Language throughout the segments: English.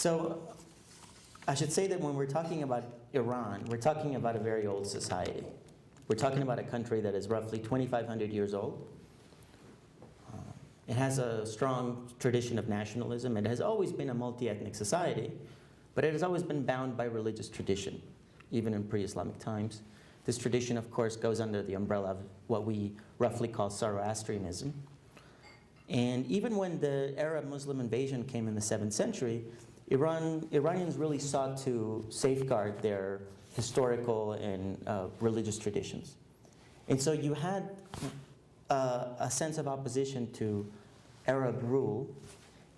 So I should say that when we're talking about Iran, we're talking about a very old society. We're talking about a country that is roughly 2,500 years old. It has a strong tradition of nationalism. It has always been a multi-ethnic society, but it has always been bound by religious tradition, even in pre-Islamic times. This tradition, of course, goes under the umbrella of what we roughly call Zoroastrianism. And even when the Arab Muslim invasion came in the 7th century, Iranians really sought to safeguard their historical and religious traditions. And so you had a sense of opposition to Arab rule,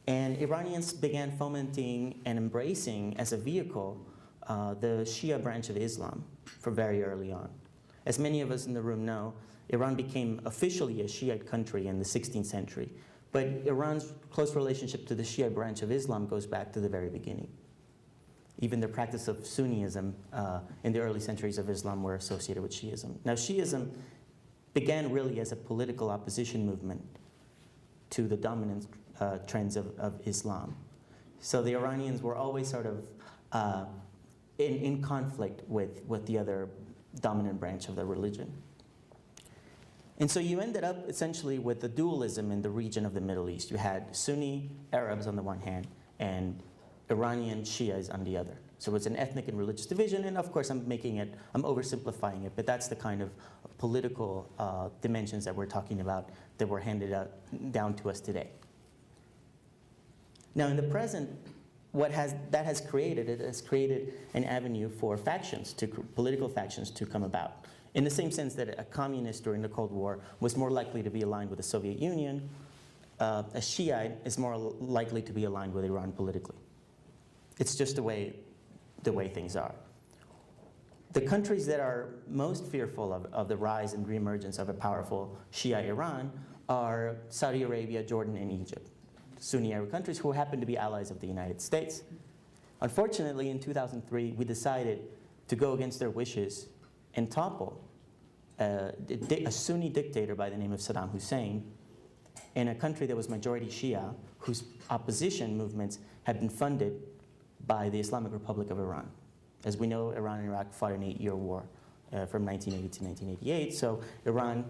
and Iranians began fomenting and embracing as a vehicle the Shia branch of Islam from very early on. As many of us in the room know, Iran became officially a Shiite country in the 16th century, but Iran's close relationship to the Shia branch of Islam goes back to the very beginning. Even the practice of Sunniism in the early centuries of Islam were associated with Shiism. Now, Shiism began really as a political opposition movement to the dominant trends of Islam. So the Iranians were always sort of in conflict with the other dominant branch of the religion. And so you ended up essentially with the dualism in the region of the Middle East. You had Sunni Arabs on the one hand and Iranian Shias on the other. So it's an ethnic and religious division, and of course I'm oversimplifying it, but that's the kind of political dimensions that we're talking about that were handed down to us today. Now in the present, it has created an avenue for factions, political factions to come about. In the same sense that a communist during the Cold War was more likely to be aligned with the Soviet Union, a Shiite is more likely to be aligned with Iran politically. It's just the way things are. The countries that are most fearful of the rise and reemergence of a powerful Shia Iran are Saudi Arabia, Jordan, and Egypt. Sunni-Arab countries who happen to be allies of the United States. Unfortunately, in 2003, we decided to go against their wishes and topple a Sunni dictator by the name of Saddam Hussein in a country that was majority Shia, whose opposition movements had been funded by the Islamic Republic of Iran. As we know, Iran and Iraq fought an 8-year war from 1980 to 1988. So Iran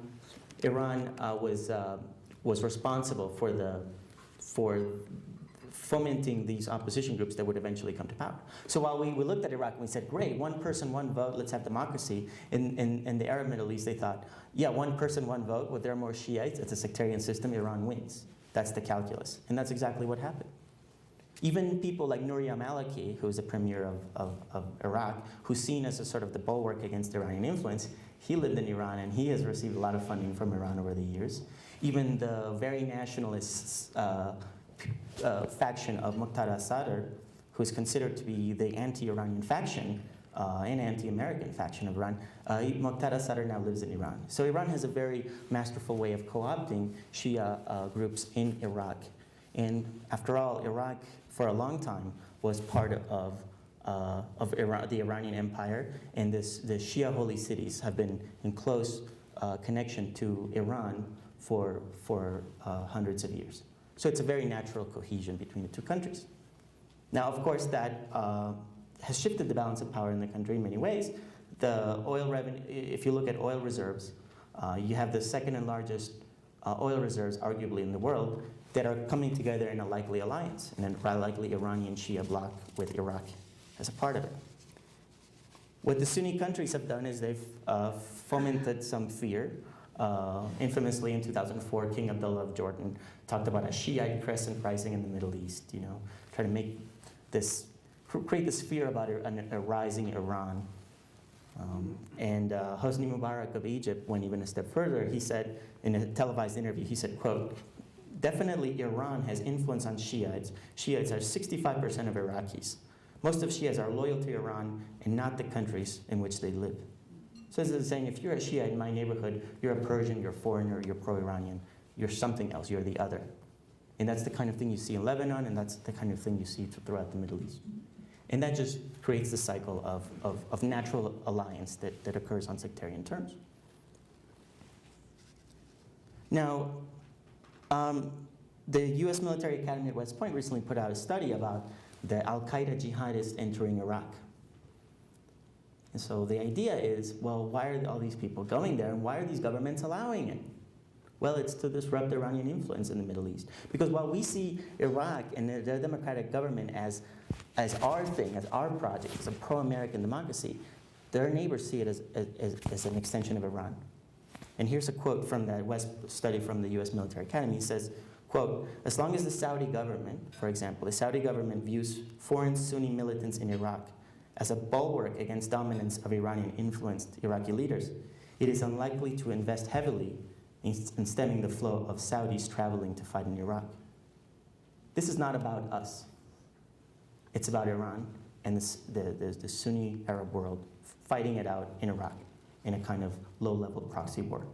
was responsible for fomenting these opposition groups that would eventually come to power. So while we looked at Iraq and we said, great, one person, one vote, let's have democracy. In the Arab Middle East, they thought, yeah, one person, one vote, well, there are more Shiites, it's a sectarian system, Iran wins. That's the calculus. And that's exactly what happened. Even people like Nouri al-Maliki, who's the premier of Iraq, who's seen as a sort of the bulwark against Iranian influence, he lived in Iran and he has received a lot of funding from Iran over the years. Even the very nationalist faction of Muqtada Sadr, who is considered to be the anti-Iranian faction and anti-American faction of Iran, Muqtada Sadr now lives in Iran. So Iran has a very masterful way of co-opting Shia groups in Iraq. And after all, Iraq, for a long time, was part of Iran, the Iranian Empire, and the Shia holy cities have been in close connection to Iran for hundreds of years. So it's a very natural cohesion between the two countries. Now, of course, that has shifted the balance of power in the country in many ways. The oil revenue, if you look at oil reserves, you have the second and largest oil reserves, arguably, in the world, that are coming together in a likely alliance, and a likely Iranian Shia bloc with Iraq as a part of it. What the Sunni countries have done is they've fomented some fear. Infamously, in 2004, King Abdullah of Jordan talked about a Shiite crescent rising in the Middle East, try to make create this fear about a rising Iran. And Hosni Mubarak of Egypt went even a step further. He said, in a televised interview, he said, quote, "Definitely Iran has influence on Shiites. Shiites are 65% of Iraqis. Most of Shias are loyal to Iran and not the countries in which they live." So this is saying, if you're a Shiite in my neighborhood, you're a Persian, you're a foreigner, you're pro-Iranian, you're something else, you're the other. And that's the kind of thing you see in Lebanon, and that's the kind of thing you see throughout the Middle East. And that just creates the cycle of natural alliance that occurs on sectarian terms. Now, the US Military Academy at West Point recently put out a study about the Al-Qaeda jihadists entering Iraq. And so the idea is, well, why are all these people going there, and why are these governments allowing it? Well, it's to disrupt Iranian influence in the Middle East. Because while we see Iraq and their democratic government as our thing, as our project, as a pro-American democracy, their neighbors see it as an extension of Iran. And here's a quote from that study from the US Military Academy. It says, quote, "As long as the Saudi government, for example, the Saudi government views foreign Sunni militants in Iraq as a bulwark against dominance of Iranian-influenced Iraqi leaders, it is unlikely to invest heavily in stemming the flow of Saudis traveling to fight in Iraq." This is not about us. It's about Iran and the Sunni-Arab world fighting it out in Iraq in a kind of low-level proxy war.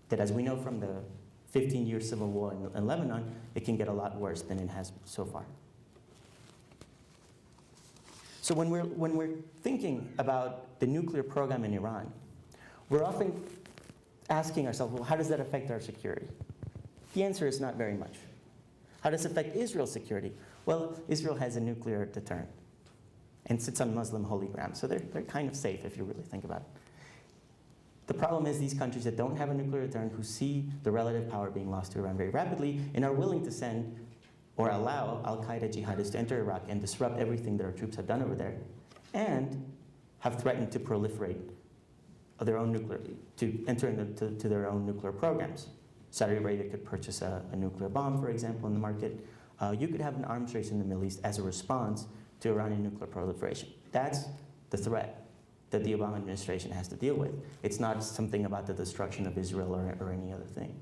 That, as we know from the 15-year civil war in Lebanon, it can get a lot worse than it has so far. So when we're thinking about the nuclear program in Iran, we're often asking ourselves, well, how does that affect our security? The answer is not very much. How does it affect Israel's security? Well, Israel has a nuclear deterrent and sits on Muslim holy ground, so they're kind of safe if you really think about it. The problem is these countries that don't have a nuclear deterrent, who see the relative power being lost to Iran very rapidly and are willing to send or allow Al-Qaeda jihadists to enter Iraq and disrupt everything that our troops have done over there, and have threatened to proliferate their own nuclear, to enter into their own nuclear programs. Saudi Arabia could purchase a nuclear bomb, for example, in the market. You could have an arms race in the Middle East as a response to Iranian nuclear proliferation. That's the threat that the Obama administration has to deal with. It's not something about the destruction of Israel or any other thing.